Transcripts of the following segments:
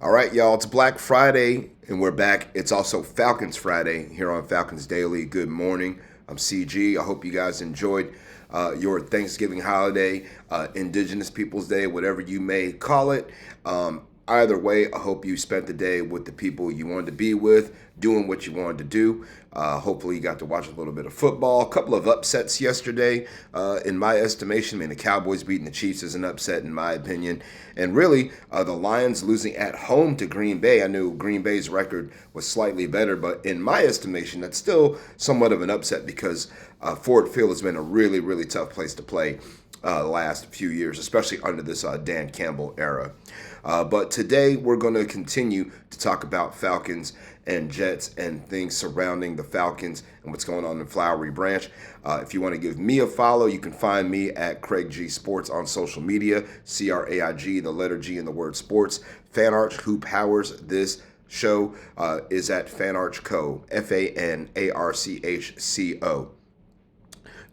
All right, y'all, it's Black Friday, and we're back. It's also Falcons Friday here on Falcons Daily. Good morning. I'm CG. I hope you guys enjoyed your Thanksgiving holiday, Indigenous Peoples Day, whatever you may call it. Either way, I hope you spent the day with the people you wanted to be with, doing what you wanted to do. Hopefully, you got to watch a little bit of football. A couple of upsets yesterday, in my estimation. I mean, the Cowboys beating the Chiefs is an upset, in my opinion. And really, the Lions losing at home to Green Bay. I knew Green Bay's record was slightly better, but in my estimation, that's still somewhat of an upset because Ford Field has been a really, really tough place to play the last few years, especially under this Dan Campbell era. But today we're going to continue to talk about Falcons and Jets and things surrounding the Falcons and what's going on in Flowery Branch. If you want to give me a follow, you can find me at Craig G Sports on social media, CRAIG, the letter G in the word sports. FanArch, who powers this show, is at FanArchCo, FANARCHCO.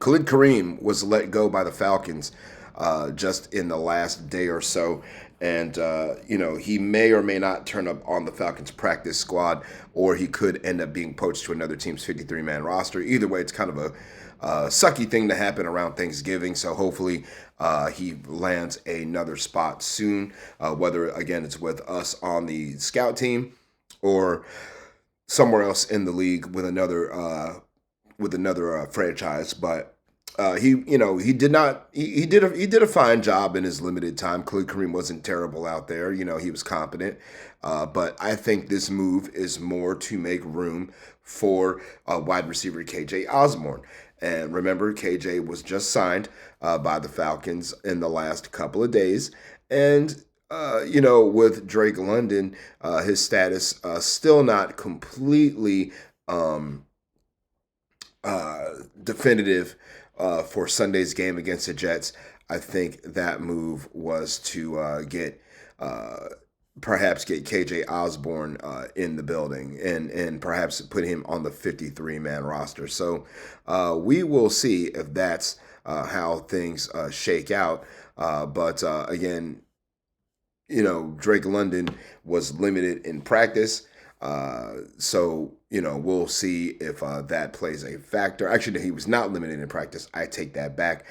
Khalid Kareem was let go by the Falcons just in the last day or so. And, he may or may not turn up on the Falcons practice squad, or he could end up being poached to another team's 53-man roster. Either way, it's kind of a sucky thing to happen around Thanksgiving. So hopefully he lands another spot soon, whether, again, it's with us on the scout team or somewhere else in the league with another franchise. But he did not. He did a fine job in his limited time. Khalid Kareem wasn't terrible out there. He was competent. But I think this move is more to make room for wide receiver KJ Osborne. And remember, KJ was just signed by the Falcons in the last couple of days, and with Drake London, his status still not completely definitive for Sunday's game against the Jets. I think that move was to perhaps get KJ Osborne in the building and perhaps put him on the 53-man roster. So we will see if that's how things shake out. But again, Drake London was limited in practice. So we'll see if that plays a factor. Actually, he was not limited in practice. I take that back.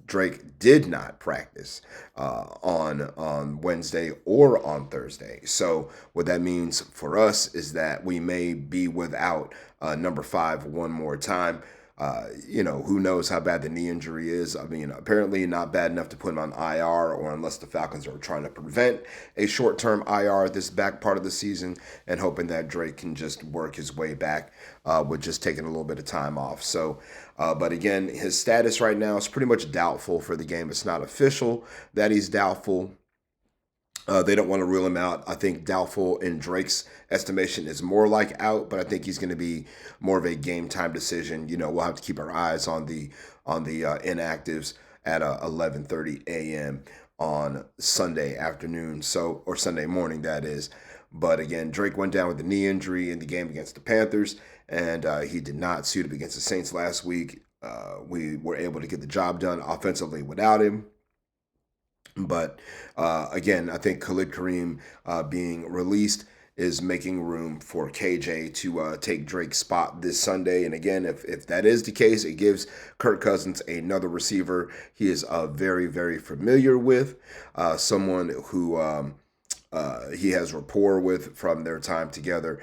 Drake did not practice on Wednesday or on Thursday. So what that means for us is that we may be without number 5 one more time. Who knows how bad the knee injury is. I mean, apparently not bad enough to put him on IR, or unless the Falcons are trying to prevent a short-term IR this back part of the season and hoping that Drake can just work his way back with just taking a little bit of time off. So, but again, his status right now is pretty much doubtful for the game. It's not official that he's doubtful. They don't want to rule him out. I think doubtful in Drake's estimation is more like out, but I think he's going to be more of a game time decision. We'll have to keep our eyes on the inactives at 11:30 a.m. on Sunday afternoon, or Sunday morning, that is. But again, Drake went down with a knee injury in the game against the Panthers, and he did not suit up against the Saints last week. We were able to get the job done offensively without him. But again, I think Khalid Kareem being released is making room for KJ to take Drake's spot this Sunday. And again, if that is the case, it gives Kirk Cousins another receiver he is very, very familiar with, someone who he has rapport with from their time together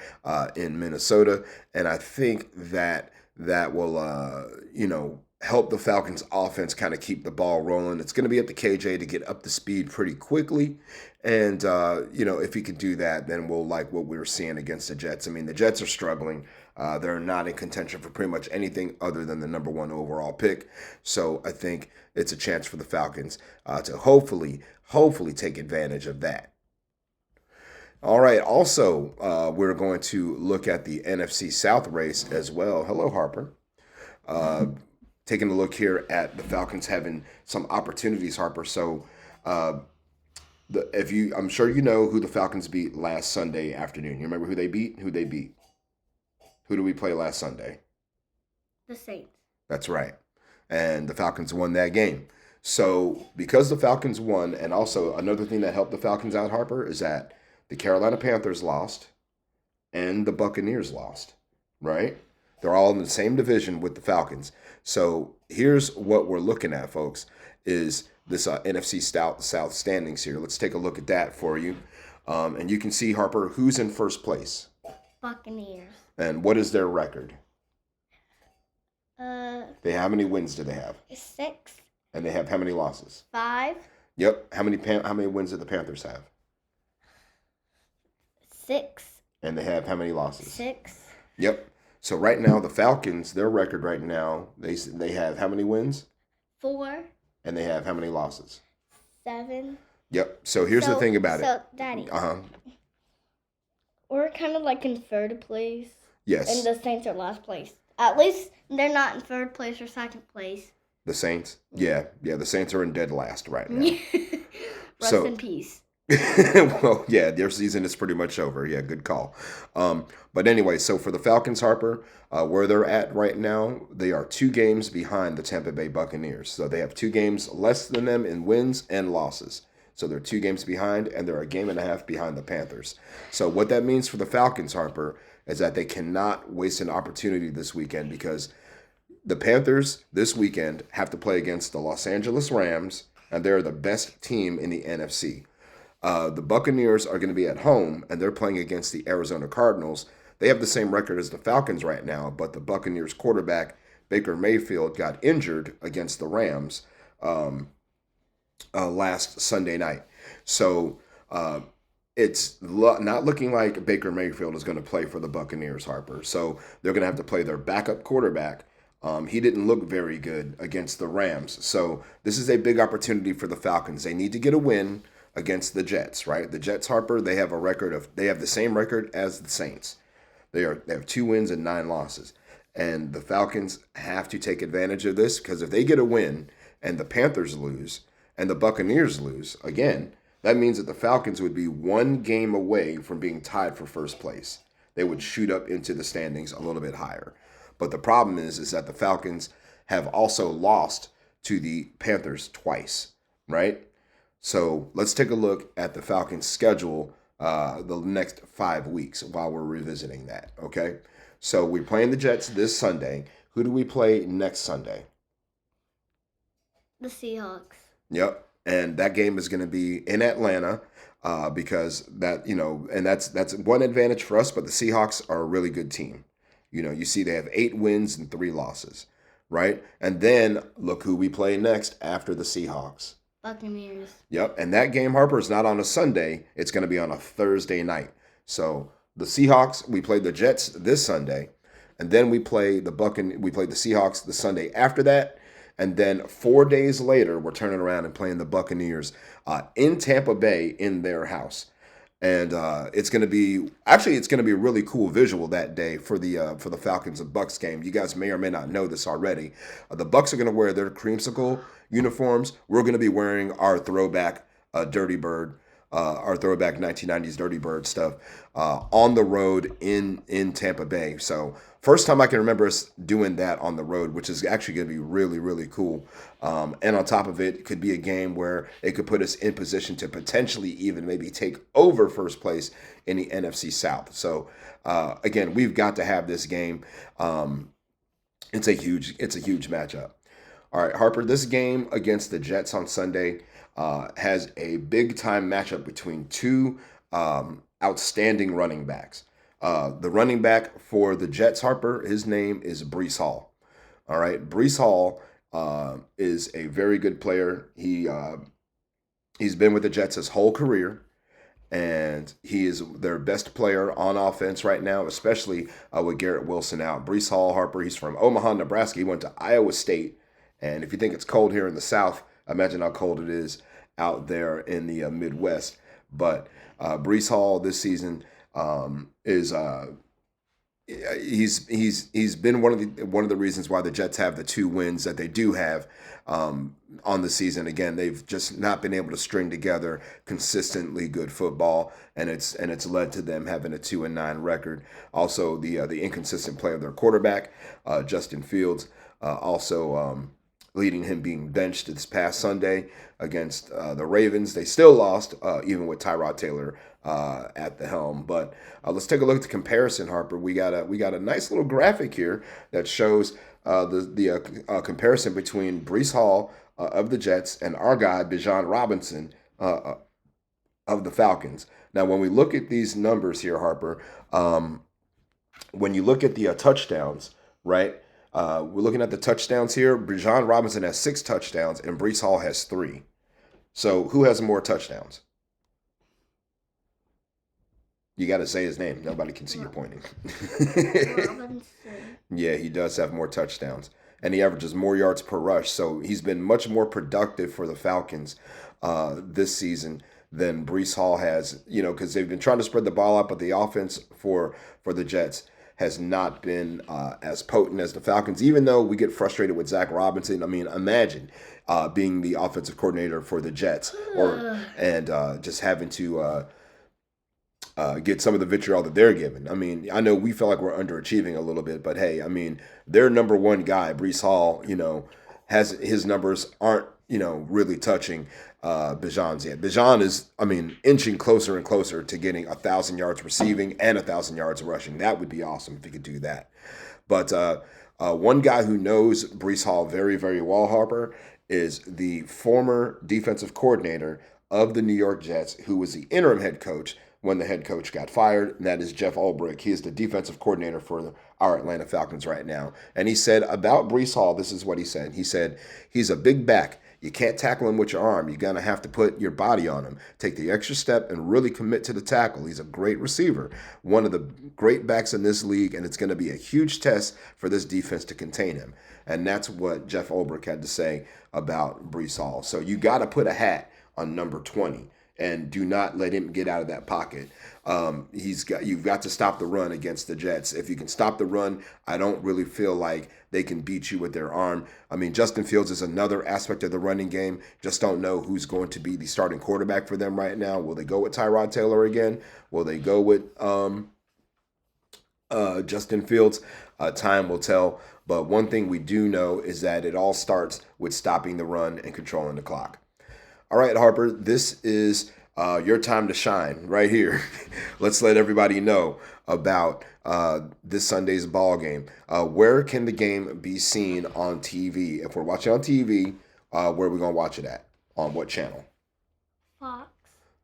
in Minnesota. And I think that will, help the Falcons offense kind of keep the ball rolling. It's going to be up to KJ to get up to speed pretty quickly. And, if he can do that, then we'll like what we were seeing against the Jets. I mean, the Jets are struggling. They're not in contention for pretty much anything other than the number 1 overall pick. So I think it's a chance for the Falcons to hopefully take advantage of that. All right. Also, we're going to look at the NFC South race as well. Hello, Harper. Taking a look here at the Falcons having some opportunities, Harper. So, I'm sure you know who the Falcons beat last Sunday afternoon. You remember who they beat? Who they beat? Who did we play last Sunday? The Saints. That's right. And the Falcons won that game. So because the Falcons won, and also another thing that helped the Falcons out, Harper, is that the Carolina Panthers lost, and the Buccaneers lost, right? They're all in the same division with the Falcons. So here's what we're looking at, folks, is this NFC South standings here. Let's take a look at that for you. And you can see, Harper, who's in first place. Buccaneers. And what is their record? How many wins do they have? 6. And they have how many losses? 5. Yep. How many wins do the Panthers have? 6. And they have how many losses? 6. Yep. So right now, the Falcons, their record right now, they have how many wins? 4. And they have how many losses? 7. Yep. So here's the thing about it. So, Daddy. We're kind of like in third place. Yes. And the Saints are last place. At least they're not in third place or second place. The Saints? Yeah. The Saints are in dead last right now. Rest in peace. Well, yeah, their season is pretty much over. Yeah, good call. But anyway, so for the Falcons, Harper, where they're at right now, they are 2 games behind the Tampa Bay Buccaneers. So they have 2 games less than them in wins and losses. So they're 2 games behind, and they're a game and a half behind the Panthers. So what that means for the Falcons, Harper, is that they cannot waste an opportunity this weekend, because the Panthers this weekend have to play against the Los Angeles Rams, and they're the best team in the NFC. The Buccaneers are going to be at home, and they're playing against the Arizona Cardinals. They have the same record as the Falcons right now, but the Buccaneers quarterback, Baker Mayfield, got injured against the Rams last Sunday night. So it's not looking like Baker Mayfield is going to play for the Buccaneers, Harper. So they're going to have to play their backup quarterback. He didn't look very good against the Rams. So this is a big opportunity for the Falcons. They need to get a win against the Jets, right? The Jets, Harper, they have the same record as the Saints. They have 2 wins and 9 losses. And the Falcons have to take advantage of this, because if they get a win and the Panthers lose and the Buccaneers lose, again, that means that the Falcons would be 1 game away from being tied for first place. They would shoot up into the standings a little bit higher. But the problem is that the Falcons have also lost to the Panthers twice, right? So let's take a look at the Falcons' schedule the next 5 weeks while we're revisiting that, okay? So we're playing the Jets this Sunday. Who do we play next Sunday? The Seahawks. Yep. And that game is going to be in Atlanta because that, and that's one advantage for us, but the Seahawks are a really good team. You see they have 8 wins and 3 losses, right? And then look who we play next after the Seahawks. Buccaneers. Yep. And that game, Harper, is not on a Sunday. It's going to be on a Thursday night. So the Seahawks, we play the Jets this Sunday, and then we play the Seahawks the Sunday after that. And then 4 days later, we're turning around and playing the Buccaneers in Tampa Bay in their house. And it's going to be a really cool visual that day for the Falcons and Bucs game. You guys may or may not know this already. The Bucs are going to wear their creamsicle uniforms. We're going to be wearing our throwback Dirty Bird, our throwback 1990s Dirty Bird stuff on the road in Tampa Bay. So first time I can remember us doing that on the road, which is actually going to be really, really cool. And on top of it, it could be a game where it could put us in position to potentially even maybe take over first place in the NFC South. So again, we've got to have this game. It's a huge matchup. All right, Harper, this game against the Jets on Sunday has a big-time matchup between 2 outstanding running backs. The running back for the Jets, Harper, his name is Breece Hall. All right, Breece Hall is a very good player. He's been with the Jets his whole career, and he is their best player on offense right now, especially with Garrett Wilson out. Breece Hall, Harper, he's from Omaha, Nebraska. He went to Iowa State. And if you think it's cold here in the South, imagine how cold it is out there in the Midwest. But Breece Hall this season is he's been one of the reasons why the Jets have the 2 wins that they do have on the season. Again, they've just not been able to string together consistently good football, and it's led to them having a 2-9 record. Also, the inconsistent play of their quarterback, Justin Fields, also leading him being benched this past Sunday against the Ravens. They still lost, even with Tyrod Taylor at the helm. But let's take a look at the comparison, Harper. We got a nice little graphic here that shows the comparison between Brees Hall of the Jets and our guy Bijan Robinson of the Falcons. Now, when we look at these numbers here, Harper, when you look at the touchdowns, right? We're looking at the touchdowns here. Bijan Robinson has 6 touchdowns and Brees Hall has 3. So who has more touchdowns? You got to say his name. Nobody can see you pointing. Robinson. Yeah, he does have more touchdowns. And he averages more yards per rush. So he's been much more productive for the Falcons this season than Brees Hall has, because they've been trying to spread the ball out, but the offense for the Jets has not been as potent as the Falcons, even though we get frustrated with Zach Robinson. I mean, imagine being the offensive coordinator for the Jets and just having to get some of the vitriol that they're given. I mean, I know we feel like we're underachieving a little bit, but hey, I mean, their number one guy, Brees Hall, has his numbers aren't, really touching Bijan's yet. Bijan is, inching closer and closer to getting 1,000 yards receiving and 1,000 yards rushing. That would be awesome if he could do that. But one guy who knows Brees Hall very, very well, Harper, is the former defensive coordinator of the New York Jets, who was the interim head coach when the head coach got fired, and that is Jeff Ulbrich. He is the defensive coordinator for our Atlanta Falcons right now. And he said about Brees Hall, this is what he said. He said, he's a big back. You can't tackle him with your arm. You're going to have to put your body on him. Take the extra step and really commit to the tackle. He's a great receiver, one of the great backs in this league, and it's going to be a huge test for this defense to contain him. And that's what Jeff Ulbrich had to say about Brees Hall. So you got to put a hat on number 20. And do not let him get out of that pocket. You've got to stop the run against the Jets. If you can stop the run, I don't really feel like they can beat you with their arm. I mean, Justin Fields is another aspect of the running game. Just don't know who's going to be the starting quarterback for them right now. Will they go with Tyrod Taylor again? Will they go with Justin Fields? Time will tell. But one thing we do know is that it all starts with stopping the run and controlling the clock. All right, Harper, this is your time to shine right here. Let's let everybody know about this Sunday's ball game. Where can the game be seen on TV? If we're watching on TV, where are we going to watch it at? On what channel? Fox.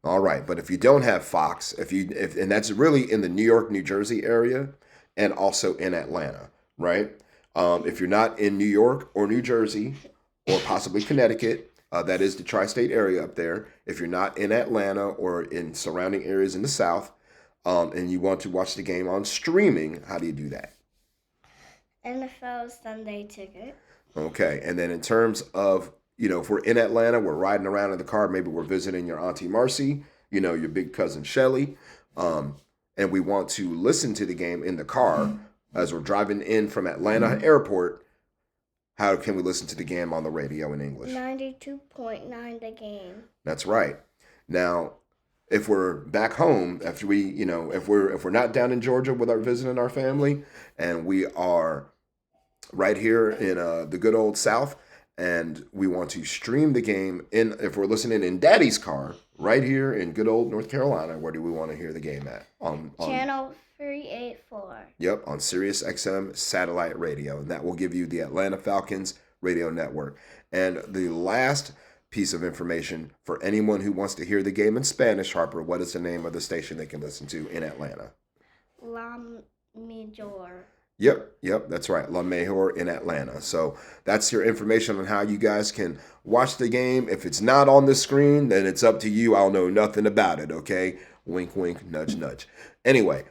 All right, but if you don't have Fox, and that's really in the New York, New Jersey area, and also in Atlanta, right? If you're not in New York or New Jersey or possibly Connecticut, that is the tri-state area up there. If you're not in Atlanta or in surrounding areas in the South, and you want to watch the game on streaming, how do you do that? NFL Sunday Ticket. Okay, and then in terms of, if we're in Atlanta, we're riding around in the car, maybe we're visiting your Auntie Marcy, your big cousin Shelly, and we want to listen to the game in the car as we're driving in from Atlanta Airport. How can we listen to the game on the radio in English? 92.9 The Game. That's right. Now, if we're back home after we, if we're not down in Georgia with our visiting our family, and we are right here in the good old South, and we want to stream the game if we're listening in Daddy's car right here in good old North Carolina, where do we want to hear the game at? On Channel 384. Yep, on Sirius XM satellite radio, and that will give you the Atlanta Falcons radio network. And the last piece of information for anyone who wants to hear the game in Spanish, Harper, what is the name of the station they can listen to in Atlanta? La Major. Yep, that's right. La Mejor in Atlanta. So that's your information on how you guys can watch the game. If it's not on the screen, then it's up to you. I'll know nothing about it, okay? Wink, wink, nudge, nudge. Anyway,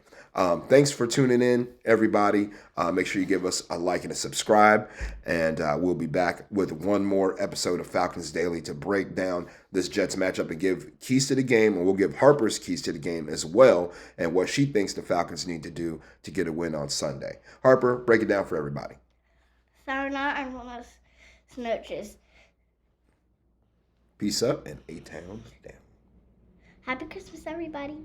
thanks for tuning in, everybody. Make sure you give us a like and a subscribe, and we'll be back with one more episode of Falcons Daily to break down this Jets matchup and give keys to the game, and we'll give Harper's keys to the game as well, and what she thinks the Falcons need to do to get a win on Sunday. Harper, break it down for everybody. Sayonara and buenas noches. Peace up and A-Town down. Happy Christmas, everybody.